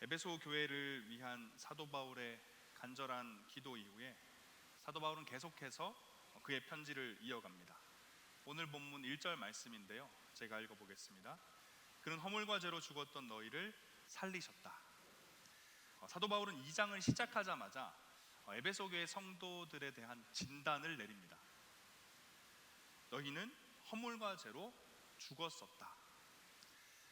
에베소 교회를 위한 사도 바울의 간절한 기도 이후에 사도 바울은 계속해서 그의 편지를 이어갑니다. 오늘 본문 1절 말씀인데요, 제가 읽어보겠습니다. 그는 허물과 죄로 죽었던 너희를 살리셨다. 사도 바울은 2장을 시작하자마자 에베소 교회 성도들에 대한 진단을 내립니다. 너희는 허물과 죄로 죽었었다.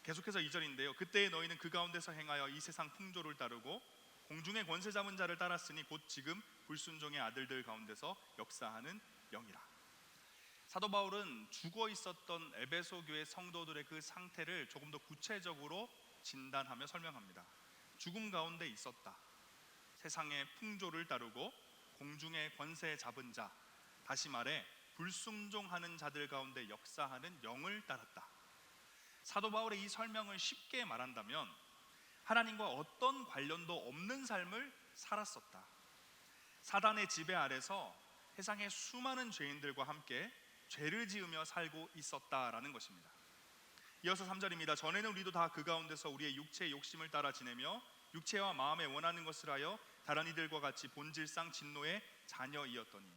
계속해서 2절인데요, 그때의 너희는 그 가운데서 행하여 이 세상 풍조를 따르고 공중의 권세 잡은 자를 따랐으니 곧 지금 불순종의 아들들 가운데서 역사하는 영이라. 사도 바울은 죽어 있었던 에베소 교회 성도들의 그 상태를 조금 더 구체적으로 진단하며 설명합니다. 죽음 가운데 있었다. 세상의 풍조를 따르고 공중의 권세 잡은 자, 다시 말해 불순종하는 자들 가운데 역사하는 영을 따랐다. 사도 바울의 이 설명을 쉽게 말한다면 하나님과 어떤 관련도 없는 삶을 살았었다. 사단의 지배 아래서 세상의 수많은 죄인들과 함께 죄를 지으며 살고 있었다라는 것입니다. 이어서 3절입니다. 전에는 우리도 다 그 가운데서 우리의 육체의 욕심을 따라 지내며 육체와 마음에 원하는 것을 하여 다른 이들과 같이 본질상 진노의 자녀이었더니.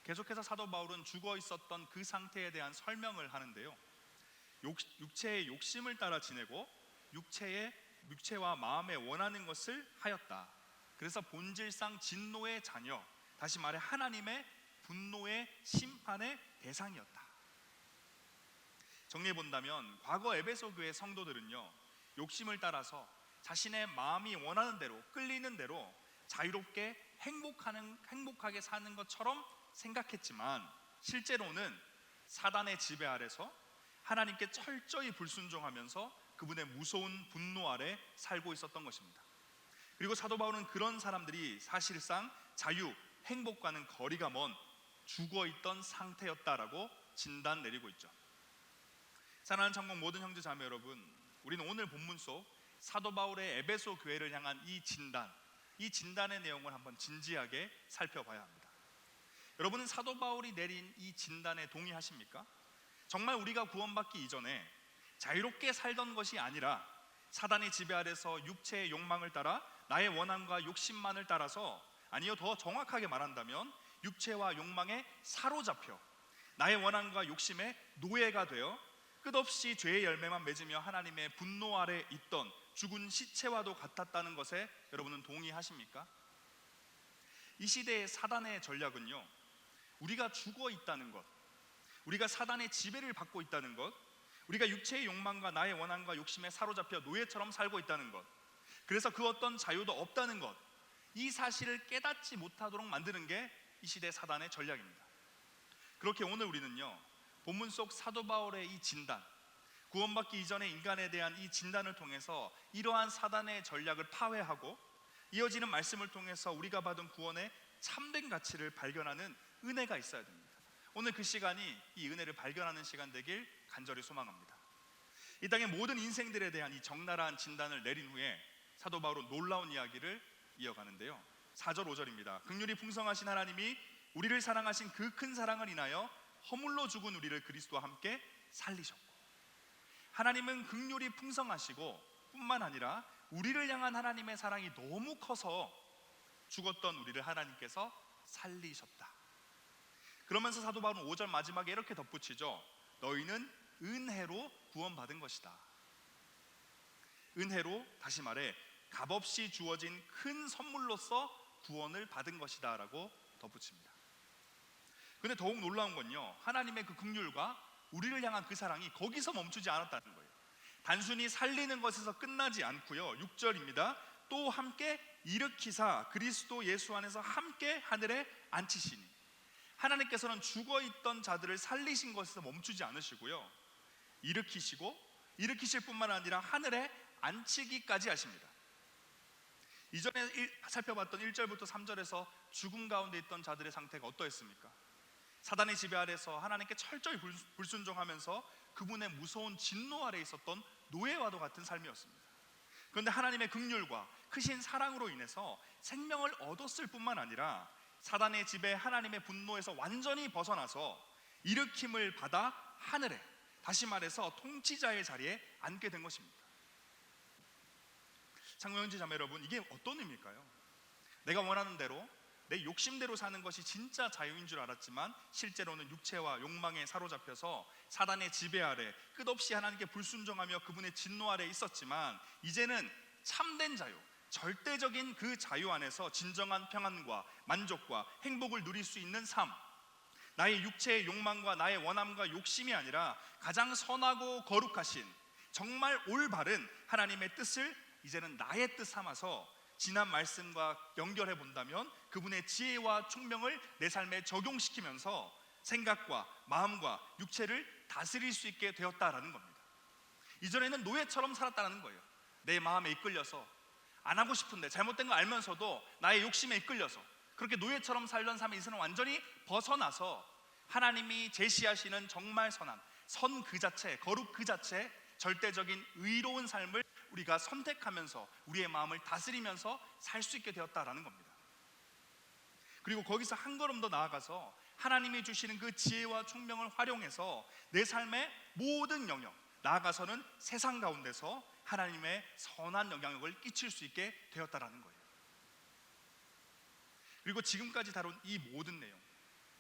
계속해서 사도 바울은 죽어 있었던 그 상태에 대한 설명을 하는데요, 육체의 욕심을 따라 지내고 육체와 마음에 원하는 것을 하였다. 그래서 본질상 진노의 자녀, 다시 말해 하나님의 분노의 심판의 대상이었다. 정리해 본다면 과거 에베소 교회 성도들은요, 욕심을 따라서 자신의 마음이 원하는 대로, 끌리는 대로 자유롭게 행복하게 사는 것처럼 생각했지만 실제로는 사단의 지배 아래서 하나님께 철저히 불순종하면서 그분의 무서운 분노 아래 살고 있었던 것입니다. 그리고 사도 바울은 그런 사람들이 사실상 자유, 행복과는 거리가 먼 죽어있던 상태였다라고 진단 내리고 있죠. 사랑하는 창공 모든 형제 자매 여러분, 우리는 오늘 본문 속 사도 바울의 에베소 교회를 향한 이 진단의 내용을 한번 진지하게 살펴봐야 합니다. 여러분은 사도 바울이 내린 이 진단에 동의하십니까? 정말 우리가 구원받기 이전에 자유롭게 살던 것이 아니라 사단의 지배 아래서 육체의 욕망을 따라 나의 원함과 욕심만을 따라서, 아니요, 더 정확하게 말한다면 육체와 욕망에 사로잡혀 나의 원함과 욕심의 노예가 되어 끝없이 죄의 열매만 맺으며 하나님의 분노 아래 있던 죽은 시체와도 같았다는 것에 여러분은 동의하십니까? 이 시대의 사단의 전략은요, 우리가 죽어 있다는 것, 우리가 사단의 지배를 받고 있다는 것, 우리가 육체의 욕망과 나의 원함과 욕심에 사로잡혀 노예처럼 살고 있다는 것, 그래서 그 어떤 자유도 없다는 것, 이 사실을 깨닫지 못하도록 만드는 게 이 시대 사단의 전략입니다. 그렇게 오늘 우리는요, 본문 속 사도 바울의 이 진단, 구원받기 이전의 인간에 대한 이 진단을 통해서 이러한 사단의 전략을 파괴하고 이어지는 말씀을 통해서 우리가 받은 구원의 참된 가치를 발견하는 은혜가 있어야 됩니다. 오늘 그 시간이 이 은혜를 발견하는 시간 되길 간절히 소망합니다. 이 땅의 모든 인생들에 대한 이 적나라한 진단을 내린 후에 사도 바울은 놀라운 이야기를 이어가는데요, 4절 5절입니다. 긍휼이 풍성하신 하나님이 우리를 사랑하신 그 큰 사랑을 인하여 허물로 죽은 우리를 그리스도와 함께 살리셨고. 하나님은 긍휼이 풍성하시고 뿐만 아니라 우리를 향한 하나님의 사랑이 너무 커서 죽었던 우리를 하나님께서 살리셨다. 그러면서 사도 바울은 5절 마지막에 이렇게 덧붙이죠. 너희는 은혜로 구원받은 것이다. 은혜로, 다시 말해 값없이 주어진 큰 선물로서 구원을 받은 것이다 라고 덧붙입니다. 근데 더욱 놀라운 건요, 하나님의 그 긍휼과 우리를 향한 그 사랑이 거기서 멈추지 않았다는 거예요. 단순히 살리는 것에서 끝나지 않고요, 6절입니다. 또 함께 일으키사 그리스도 예수 안에서 함께 하늘에 앉히시니. 하나님께서는 죽어있던 자들을 살리신 것에서 멈추지 않으시고요, 일으키실 뿐만 아니라 하늘에 앉히기까지 하십니다. 이전에 살펴봤던 1절부터 3절에서 죽음 가운데 있던 자들의 상태가 어떠했습니까? 사단의 지배 아래서 하나님께 철저히 불순종하면서 그분의 무서운 진노 아래 있었던 노예와도 같은 삶이었습니다. 그런데 하나님의 긍휼과 크신 사랑으로 인해서 생명을 얻었을 뿐만 아니라 사단의 지배, 하나님의 분노에서 완전히 벗어나서 일으킴을 받아 하늘에, 다시 말해서 통치자의 자리에 앉게 된 것입니다. 창조 형제 자매 여러분, 이게 어떤 의미일까요? 내가 원하는 대로 내 욕심대로 사는 것이 진짜 자유인 줄 알았지만 실제로는 육체와 욕망에 사로잡혀서 사단의 지배 아래 끝없이 하나님께 불순종하며 그분의 진노 아래 있었지만, 이제는 참된 자유, 절대적인 그 자유 안에서 진정한 평안과 만족과 행복을 누릴 수 있는 삶, 나의 육체의 욕망과 나의 원함과 욕심이 아니라 가장 선하고 거룩하신 정말 올바른 하나님의 뜻을 이제는 나의 뜻 삼아서 지난 말씀과 연결해 본다면 그분의 지혜와 총명을 내 삶에 적용시키면서 생각과 마음과 육체를 다스릴 수 있게 되었다라는 겁니다. 이전에는 노예처럼 살았다는 거예요. 내 마음에 이끌려서 안 하고 싶은데, 잘못된 거 알면서도 나의 욕심에 이끌려서 그렇게 노예처럼 살던 삶에 이제는 완전히 벗어나서 하나님이 제시하시는 정말 선한 선 그 자체, 거룩 그 자체, 절대적인 의로운 삶을 우리가 선택하면서 우리의 마음을 다스리면서 살 수 있게 되었다라는 겁니다. 그리고 거기서 한 걸음 더 나아가서 하나님이 주시는 그 지혜와 총명을 활용해서 내 삶의 모든 영역, 나아가서는 세상 가운데서 하나님의 선한 영향력을 끼칠 수 있게 되었다라는 거예요. 그리고 지금까지 다룬 이 모든 내용,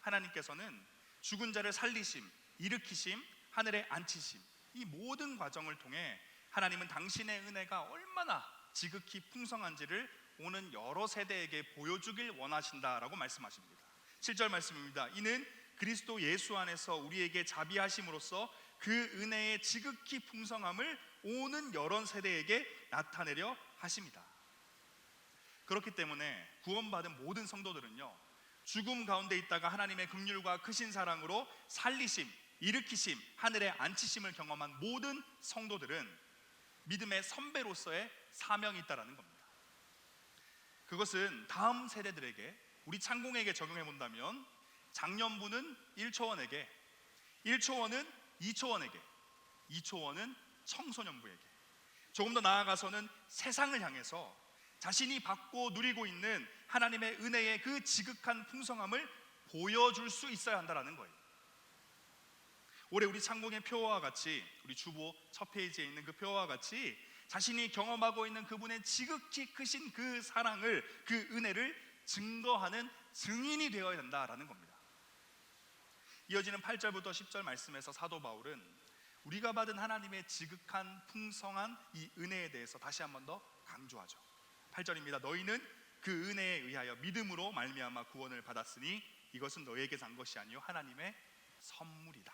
하나님께서는 죽은 자를 살리심, 일으키심, 하늘에 앉히심, 이 모든 과정을 통해 하나님은 당신의 은혜가 얼마나 지극히 풍성한지를 오는 여러 세대에게 보여주길 원하신다라고 말씀하십니다. 7절 말씀입니다. 이는 그리스도 예수 안에서 우리에게 자비하심으로써 그 은혜의 지극히 풍성함을 오는 여러 세대에게 나타내려 하십니다. 그렇기 때문에 구원받은 모든 성도들은요, 죽음 가운데 있다가 하나님의 긍휼과 크신 사랑으로 살리심, 일으키심, 하늘에 앉히심을 경험한 모든 성도들은 믿음의 선배로서의 사명이 있다는 겁니다. 그것은 다음 세대들에게, 우리 창공에게 적용해 본다면 장년부는 1초원에게, 1초원은 2초원에게, 2초원은 청소년부에게, 조금 더 나아가서는 세상을 향해서 자신이 받고 누리고 있는 하나님의 은혜의 그 지극한 풍성함을 보여줄 수 있어야 한다는 거예요. 올해 우리 창공의 표어와 같이, 우리 주보 첫 페이지에 있는 그 표어와 같이 자신이 경험하고 있는 그분의 지극히 크신 그 사랑을, 그 은혜를 증거하는 증인이 되어야 된다라는 겁니다. 이어지는 8절부터 10절 말씀에서 사도 바울은 우리가 받은 하나님의 지극한 풍성한 이 은혜에 대해서 다시 한 번 더 강조하죠. 8절입니다. 너희는 그 은혜에 의하여 믿음으로 말미암아 구원을 받았으니 이것은 너희에게서 난 것이 아니요 하나님의 선물이다.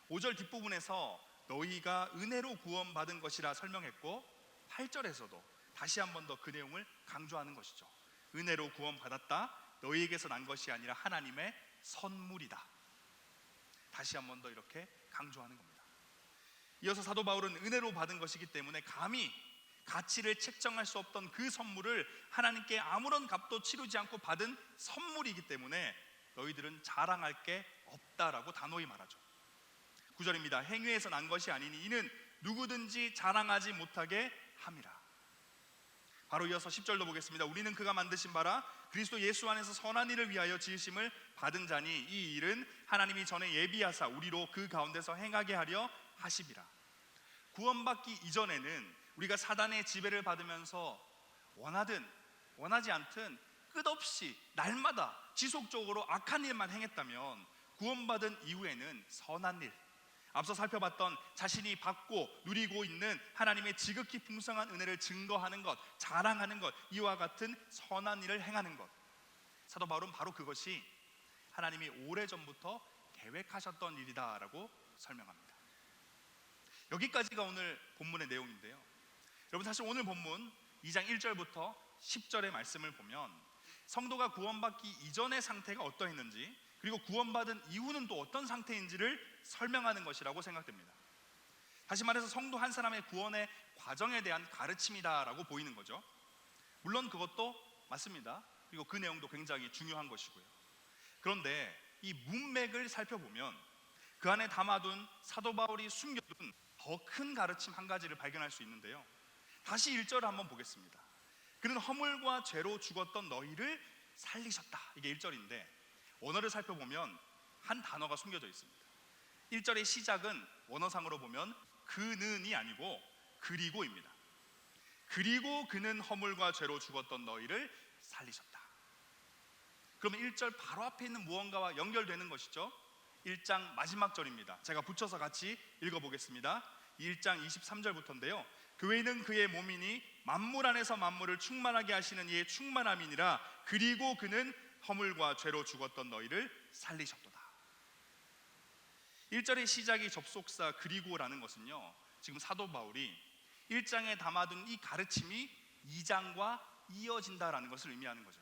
5절 뒷부분에서 너희가 은혜로 구원받은 것이라 설명했고, 8절에서도 다시 한 번 더 그 내용을 강조하는 것이죠. 은혜로 구원받았다, 너희에게서 난 것이 아니라 하나님의 선물이다. 다시 한 번 더 이렇게 강조하는 겁니다. 이어서 사도 바울은 은혜로 받은 것이기 때문에 감히 가치를 책정할 수 없던 그 선물을 하나님께 아무런 값도 치르지 않고 받은 선물이기 때문에 너희들은 자랑할 게 없다라고 단호히 말하죠. 9절입니다. 행위에서 난 것이 아니니 이는 누구든지 자랑하지 못하게 함이라. 바로 이어서 10절도 보겠습니다. 우리는 그가 만드신 바라 그리스도 예수 안에서 선한 일을 위하여 지으심을 받은 자니 이 일은 하나님이 전에 예비하사 우리로 그 가운데서 행하게 하려 하심이라. 구원받기 이전에는 우리가 사단의 지배를 받으면서 원하든 원하지 않든 끝없이 날마다 지속적으로 악한 일만 행했다면, 구원받은 이후에는 선한 일, 앞서 살펴봤던 자신이 받고 누리고 있는 하나님의 지극히 풍성한 은혜를 증거하는 것, 자랑하는 것, 이와 같은 선한 일을 행하는 것, 사도 바울은 바로 그것이 하나님이 오래전부터 계획하셨던 일이다라고 설명합니다. 여기까지가 오늘 본문의 내용인데요, 여러분, 사실 오늘 본문 2장 1절부터 10절의 말씀을 보면 성도가 구원받기 이전의 상태가 어떠했는지, 그리고 구원받은 이후는 또 어떤 상태인지를 설명하는 것이라고 생각됩니다. 다시 말해서 성도 한 사람의 구원의 과정에 대한 가르침이다라고 보이는 거죠. 물론 그것도 맞습니다. 그리고 그 내용도 굉장히 중요한 것이고요. 그런데 이 문맥을 살펴보면 그 안에 담아둔 사도 바울이 숨겨둔 더 큰 가르침 한 가지를 발견할 수 있는데요, 다시 1절을 한번 보겠습니다. 그는 허물과 죄로 죽었던 너희를 살리셨다. 이게 1절인데 원어를 살펴보면 한 단어가 숨겨져 있습니다. 1절의 시작은 원어상으로 보면 그는이 아니고 그리고입니다. 그리고 그는 허물과 죄로 죽었던 너희를 살리셨다. 그러면 1절 바로 앞에 있는 무언가와 연결되는 것이죠. 1장 마지막 절입니다. 제가 붙여서 같이 읽어보겠습니다. 1장 23절부터인데요. 교회는 그의 몸이니 만물 안에서 만물을 충만하게 하시는 이의 충만함이니라. 그리고 그는 허물과 죄로 죽었던 너희를 살리셨도다. 1절의 시작이 접속사 그리고라는 것은요, 지금 사도 바울이 1장에 담아둔 이 가르침이 2장과 이어진다라는 것을 의미하는 거죠.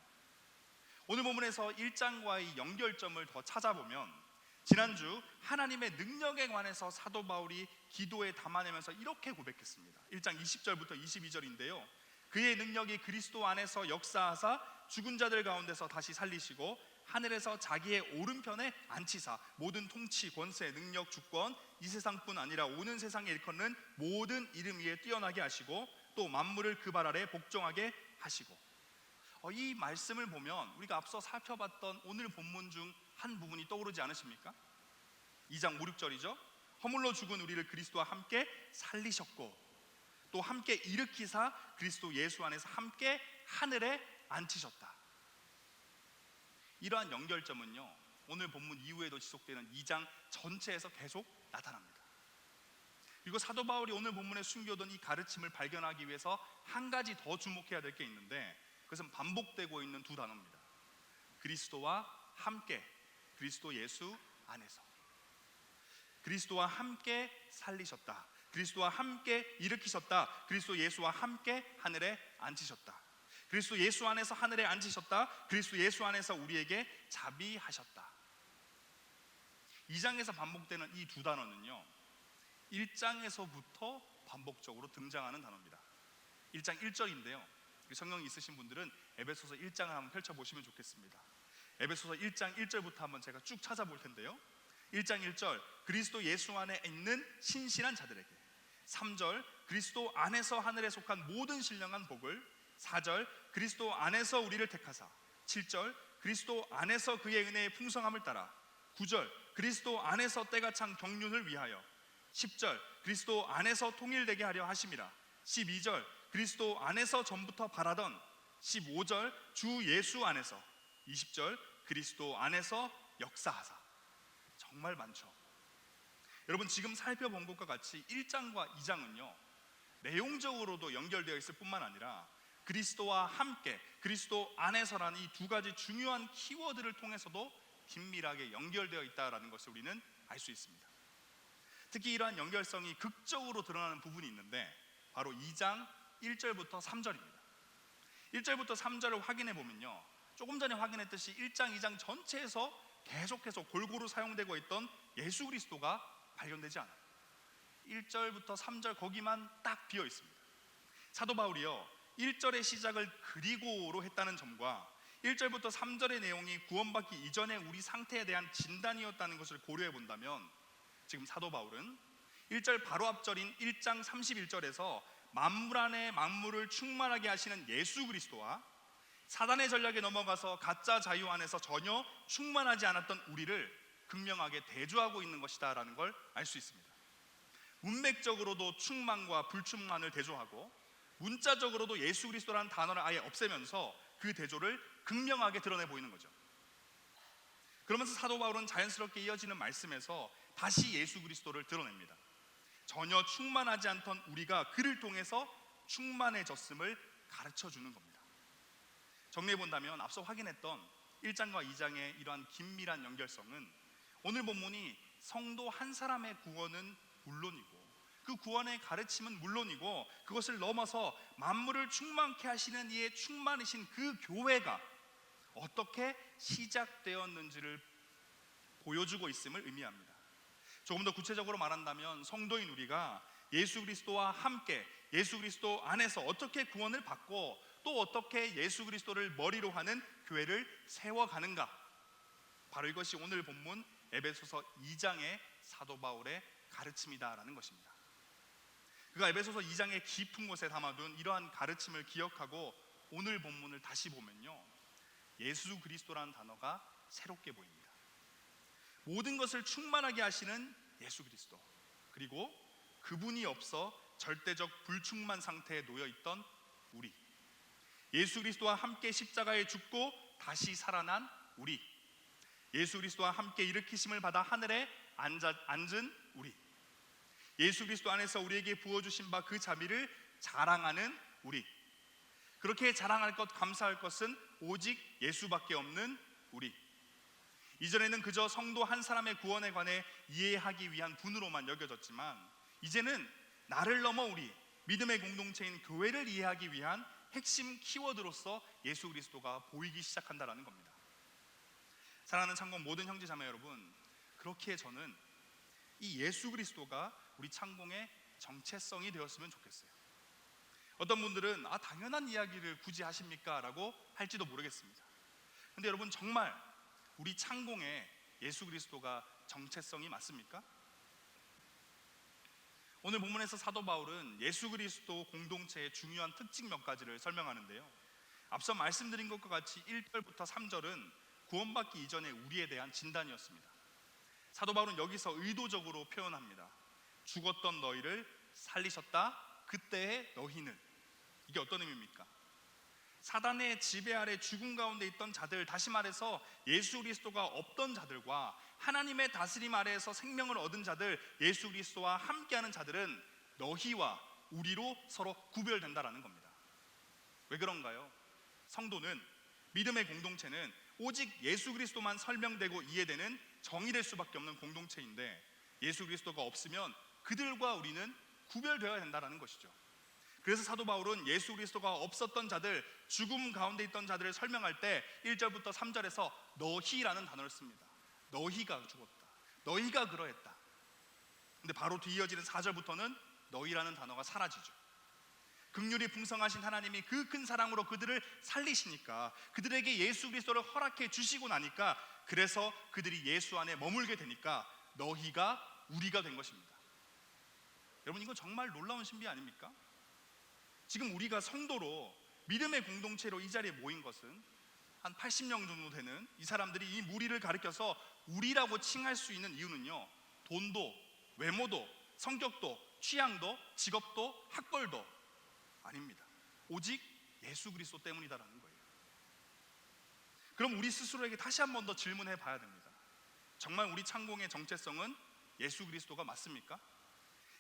오늘 본문에서 1장과의 연결점을 더 찾아보면 지난주 하나님의 능력에 관해서 사도 바울이 기도에 담아내면서 이렇게 고백했습니다. 1장 20절부터 22절인데요. 그의 능력이 그리스도 안에서 역사하사 죽은 자들 가운데서 다시 살리시고 하늘에서 자기의 오른편에 앉히사 모든 통치, 권세, 능력, 주권 이 세상뿐 아니라 오는 세상에 일컫는 모든 이름 위에 뛰어나게 하시고 또 만물을 그 발 아래 복종하게 하시고. 이 말씀을 보면 우리가 앞서 살펴봤던 오늘 본문 중 한 부분이 떠오르지 않으십니까? 2장 5, 6절이죠. 허물로 죽은 우리를 그리스도와 함께 살리셨고 또 함께 일으키사 그리스도 예수 안에서 함께 하늘에 앉히셨다. 이러한 연결점은요, 오늘 본문 이후에도 지속되는 2장 전체에서 계속 나타납니다. 그리고 사도 바울이 오늘 본문에 숨겨둔 이 가르침을 발견하기 위해서 한 가지 더 주목해야 될 게 있는데, 그것은 반복되고 있는 두 단어입니다. 그리스도와 함께, 그리스도 예수 안에서. 그리스도와 함께 살리셨다, 그리스도와 함께 일으키셨다, 그리스도 예수와 함께 하늘에 앉히셨다, 그리스도 예수 안에서 하늘에 앉히셨다, 그리스도 예수 안에서 우리에게 자비하셨다. 2장에서 반복되는 이 두 단어는요, 1장에서부터 반복적으로 등장하는 단어입니다. 1장 1절인데요 성경이 있으신 분들은 에베소서 1장을 한번 펼쳐보시면 좋겠습니다. 에베소서 1장 1절부터 한번 제가 쭉 찾아볼 텐데요, 1장 1절 그리스도 예수 안에 있는 신실한 자들에게, 3절 그리스도 안에서 하늘에 속한 모든 신령한 복을, 4절 그리스도 안에서 우리를 택하사, 7절 그리스도 안에서 그의 은혜의 풍성함을 따라, 9절 그리스도 안에서 때가 찬 경륜을 위하여, 10절 그리스도 안에서 통일되게 하려 하심이라, 12절 그리스도 안에서 전부터 바라던, 15절 주 예수 안에서, 20절 그리스도 안에서 역사하사. 정말 많죠. 여러분, 지금 살펴본 것과 같이 1장과 2장은요 내용적으로도 연결되어 있을 뿐만 아니라 그리스도와 함께, 그리스도 안에서라는 이 두 가지 중요한 키워드를 통해서도 긴밀하게 연결되어 있다는 것을 우리는 알 수 있습니다. 특히 이러한 연결성이 극적으로 드러나는 부분이 있는데 바로 2장 1절부터 3절입니다. 1절부터 3절을 확인해 보면요, 조금 전에 확인했듯이 1장, 2장 전체에서 계속해서 골고루 사용되고 있던 예수 그리스도가 발견되지 않아요. 1절부터 3절 거기만 딱 비어 있습니다. 사도 바울이요 1절의 시작을 그리고로 했다는 점과 1절부터 3절의 내용이 구원받기 이전의 우리 상태에 대한 진단이었다는 것을 고려해 본다면, 지금 사도 바울은 1절 바로 앞절인 1장 31절에서 만물 안에 만물을 충만하게 하시는 예수 그리스도와 사단의 전략에 넘어가서 가짜 자유 안에서 전혀 충만하지 않았던 우리를 극명하게 대조하고 있는 것이다 라는 걸 알 수 있습니다. 문맥적으로도 충만과 불충만을 대조하고 문자적으로도 예수 그리스도라는 단어를 아예 없애면서 그 대조를 극명하게 드러내 보이는 거죠. 그러면서 사도 바울은 자연스럽게 이어지는 말씀에서 다시 예수 그리스도를 드러냅니다. 전혀 충만하지 않던 우리가 그를 통해서 충만해졌음을 가르쳐 주는 겁니다. 정리해 본다면 앞서 확인했던 1장과 2장의 이러한 긴밀한 연결성은 오늘 본문이 성도 한 사람의 구원은 물론이고 그 구원의 가르침은 물론이고 그것을 넘어서 만물을 충만케 하시는 이의 충만이신 그 교회가 어떻게 시작되었는지를 보여주고 있음을 의미합니다. 조금 더 구체적으로 말한다면 성도인 우리가 예수 그리스도와 함께 예수 그리스도 안에서 어떻게 구원을 받고 또 어떻게 예수 그리스도를 머리로 하는 교회를 세워가는가, 바로 이것이 오늘 본문 에베소서 2장의 사도 바울의 가르침이다라는 것입니다. 그가 에베소서 2장의 깊은 곳에 담아둔 이러한 가르침을 기억하고 오늘 본문을 다시 보면요, 예수 그리스도라는 단어가 새롭게 보입니다. 모든 것을 충만하게 하시는 예수 그리스도, 그리고 그분이 없어 절대적 불충만 상태에 놓여 있던 우리, 예수 그리스도와 함께 십자가에 죽고 다시 살아난 우리, 예수 그리스도와 함께 일으키심을 받아 하늘에 앉은 우리, 예수 그리스도 안에서 우리에게 부어주신 바 그 자비를 자랑하는 우리, 그렇게 자랑할 것, 감사할 것은 오직 예수밖에 없는 우리. 이전에는 그저 성도 한 사람의 구원에 관해 이해하기 위한 분으로만 여겨졌지만, 이제는 나를 넘어 우리 믿음의 공동체인 교회를 이해하기 위한 핵심 키워드로서 예수 그리스도가 보이기 시작한다라는 겁니다. 사랑하는 창공 모든 형제 자매 여러분, 그렇게 저는 이 예수 그리스도가 우리 창공의 정체성이 되었으면 좋겠어요. 어떤 분들은 당연한 이야기를 굳이 하십니까? 라고 할지도 모르겠습니다. 근데 여러분, 정말 우리 창공에 예수 그리스도가 정체성이 맞습니까? 오늘 본문에서 사도 바울은 예수 그리스도 공동체의 중요한 특징 몇 가지를 설명하는데요, 앞서 말씀드린 것과 같이 1절부터 3절은 구원받기 이전의 우리에 대한 진단이었습니다. 사도 바울은 여기서 의도적으로 표현합니다. 죽었던 너희를 살리셨다. 그때의 너희는, 이게 어떤 의미입니까? 사단의 지배 아래 죽음 가운데 있던 자들, 다시 말해서 예수 그리스도가 없던 자들과 하나님의 다스림 아래에서 생명을 얻은 자들, 예수 그리스도와 함께하는 자들은 너희와 우리로 서로 구별된다라는 겁니다. 왜 그런가요? 성도는, 믿음의 공동체는 오직 예수 그리스도만 설명되고 이해되는 정의될 수밖에 없는 공동체인데, 예수 그리스도가 없으면 그들과 우리는 구별되어야 된다는 것이죠. 그래서 사도 바울은 예수 그리스도가 없었던 자들, 죽음 가운데 있던 자들을 설명할 때 1절부터 3절에서 너희라는 단어를 씁니다. 너희가 죽었다, 너희가 그러했다. 근데 바로 뒤이어지는 4절부터는 너희라는 단어가 사라지죠. 긍휼이 풍성하신 하나님이 그 큰 사랑으로 그들을 살리시니까, 그들에게 예수 그리스도를 허락해 주시고 나니까, 그래서 그들이 예수 안에 머물게 되니까 너희가 우리가 된 것입니다. 여러분, 이건 정말 놀라운 신비 아닙니까? 지금 우리가 성도로 믿음의 공동체로 이 자리에 모인 것은 한 80명 정도 되는 이 사람들이 이 무리를 가리켜서 우리라고 칭할 수 있는 이유는요, 돈도, 외모도, 성격도, 취향도, 직업도, 학벌도 아닙니다. 오직 예수 그리스도 때문이다라는 거예요. 그럼 우리 스스로에게 다시 한 번 더 질문해 봐야 됩니다. 정말 우리 창공의 정체성은 예수 그리스도가 맞습니까?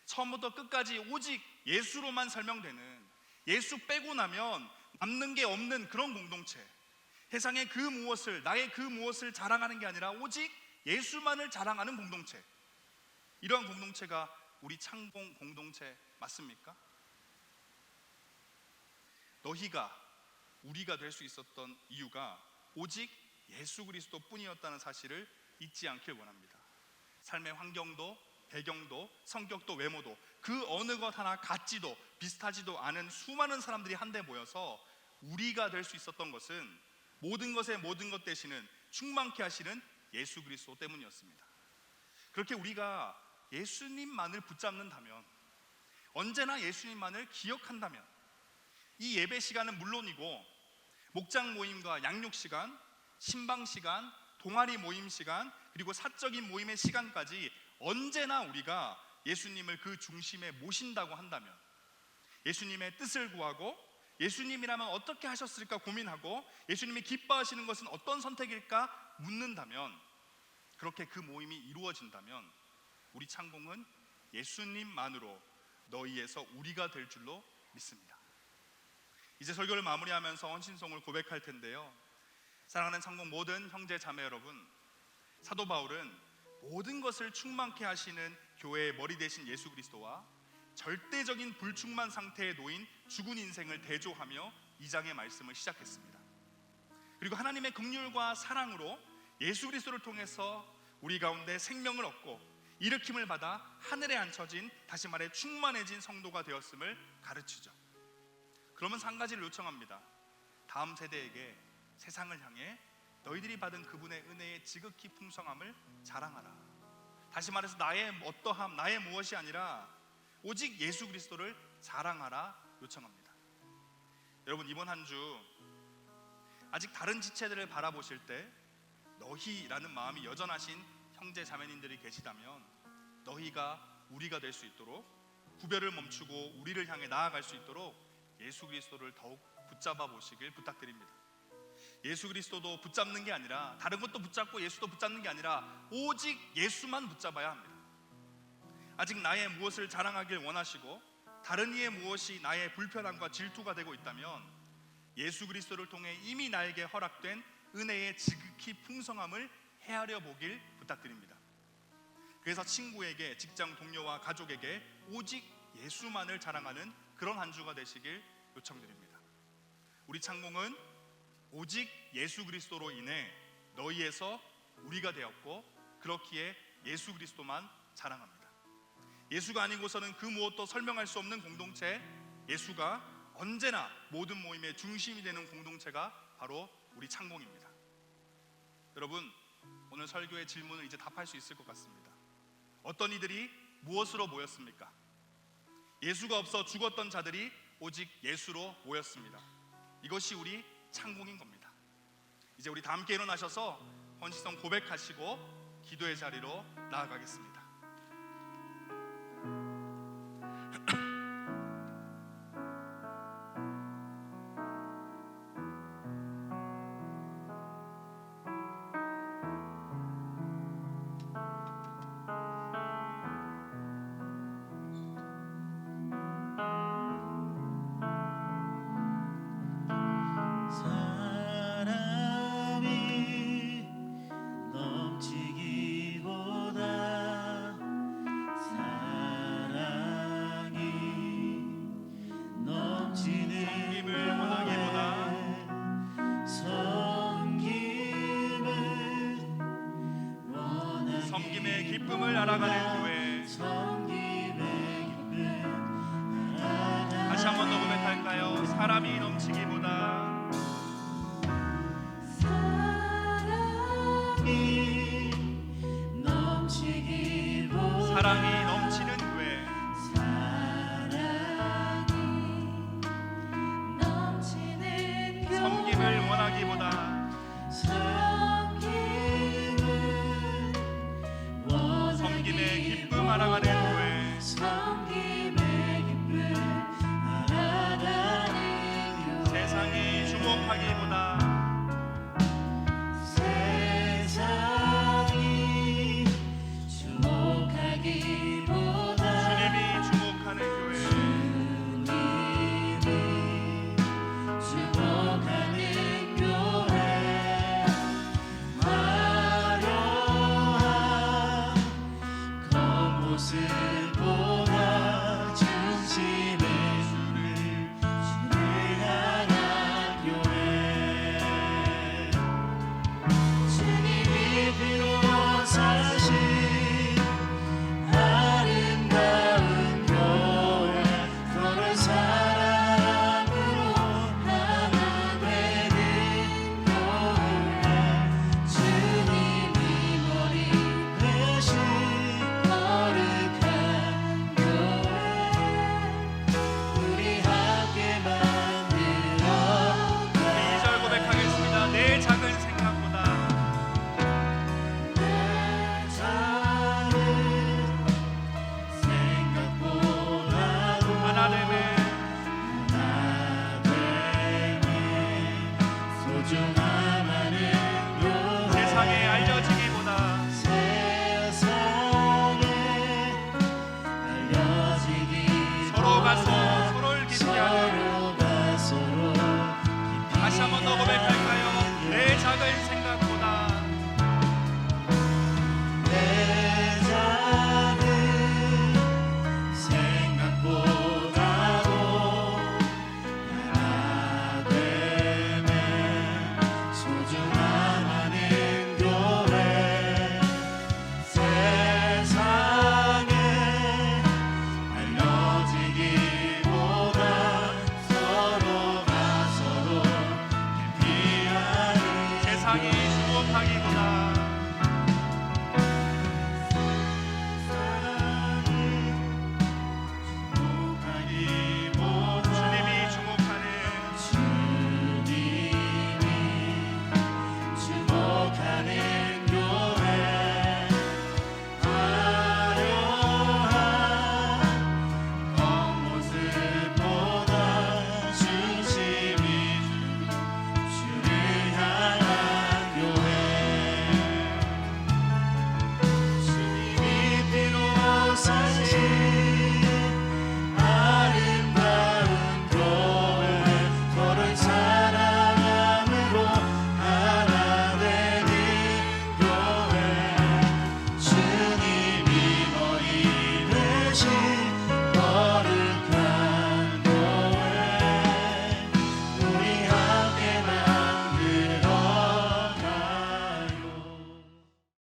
처음부터 끝까지 오직 예수로만 설명되는, 예수 빼고 나면 남는 게 없는 그런 공동체, 세상의 그 무엇을, 나의 그 무엇을 자랑하는 게 아니라 오직 예수만을 자랑하는 공동체, 이러한 공동체가 우리 창공 공동체 맞습니까? 너희가 우리가 될 수 있었던 이유가 오직 예수 그리스도 뿐이었다는 사실을 잊지 않길 원합니다. 삶의 환경도, 배경도, 성격도, 외모도, 그 어느 것 하나 같지도 비슷하지도 않은 수많은 사람들이 한데 모여서 우리가 될 수 있었던 것은 모든 것의 모든 것 되시는, 충만케 하시는 예수 그리스도 때문이었습니다. 그렇게 우리가 예수님만을 붙잡는다면, 언제나 예수님만을 기억한다면, 이 예배 시간은 물론이고 목장 모임과 양육 시간, 신방 시간, 동아리 모임 시간, 그리고 사적인 모임의 시간까지 언제나 우리가 예수님을 그 중심에 모신다고 한다면, 예수님의 뜻을 구하고 예수님이라면 어떻게 하셨을까 고민하고 예수님이 기뻐하시는 것은 어떤 선택일까 묻는다면, 그렇게 그 모임이 이루어진다면 우리 창공은 예수님만으로 너희에서 우리가 될 줄로 믿습니다. 이제 설교를 마무리하면서 헌신송을 고백할 텐데요, 사랑하는 창공 모든 형제 자매 여러분, 사도 바울은 모든 것을 충만케 하시는 교회의 머리 되신 예수 그리스도와 절대적인 불충만 상태에 놓인 죽은 인생을 대조하며 이 장의 말씀을 시작했습니다. 그리고 하나님의 긍휼과 사랑으로 예수 그리스도를 통해서 우리 가운데 생명을 얻고 일으킴을 받아 하늘에 앉혀진, 다시 말해 충만해진 성도가 되었음을 가르치죠. 그러면서 한 가지를 요청합니다. 다음 세대에게 세상을 향해 너희들이 받은 그분의 은혜의 지극히 풍성함을 자랑하라. 다시 말해서 나의 어떠함, 나의 무엇이 아니라 오직 예수 그리스도를 자랑하라 요청합니다. 여러분, 이번 한 주 아직 다른 지체들을 바라보실 때 너희라는 마음이 여전하신 형제 자매님들이 계시다면, 너희가 우리가 될 수 있도록 구별을 멈추고 우리를 향해 나아갈 수 있도록 예수 그리스도를 더욱 붙잡아 보시길 부탁드립니다. 예수 그리스도도 붙잡는 게 아니라, 다른 것도 붙잡고 예수도 붙잡는 게 아니라 오직 예수만 붙잡아야 합니다. 아직 나의 무엇을 자랑하길 원하시고 다른 이의 무엇이 나의 불편함과 질투가 되고 있다면 예수 그리스도를 통해 이미 나에게 허락된 은혜의 지극히 풍성함을 헤아려 보길 부탁드립니다. 그래서 친구에게, 직장 동료와 가족에게 오직 예수만을 자랑하는 그런 한 주가 되시길 요청드립니다. 우리 창공은 오직 예수 그리스도로 인해 너희에서 우리가 되었고, 그렇기에 예수 그리스도만 자랑합니다. 예수가 아니고서는 그 무엇도 설명할 수 없는 공동체, 예수가 언제나 모든 모임의 중심이 되는 공동체가 바로 우리 창공입니다. 여러분, 오늘 설교의 질문을 이제 답할 수 있을 것 같습니다. 어떤 이들이 무엇으로 모였습니까? 예수가 없어 죽었던 자들이 오직 예수로 모였습니다. 이것이 우리 창공인 겁니다. 이제 우리 다 함께 일어나셔서 헌신성 고백하시고 기도의 자리로 나아가겠습니다. 섬김의 기쁨을 알아가는 교회, 다시 한 번 더 고백할까요? 사람이 넘치기보다 사랑이 넘치는 교회, 섬김을 원하기보다 섬김의 기쁨 알아가는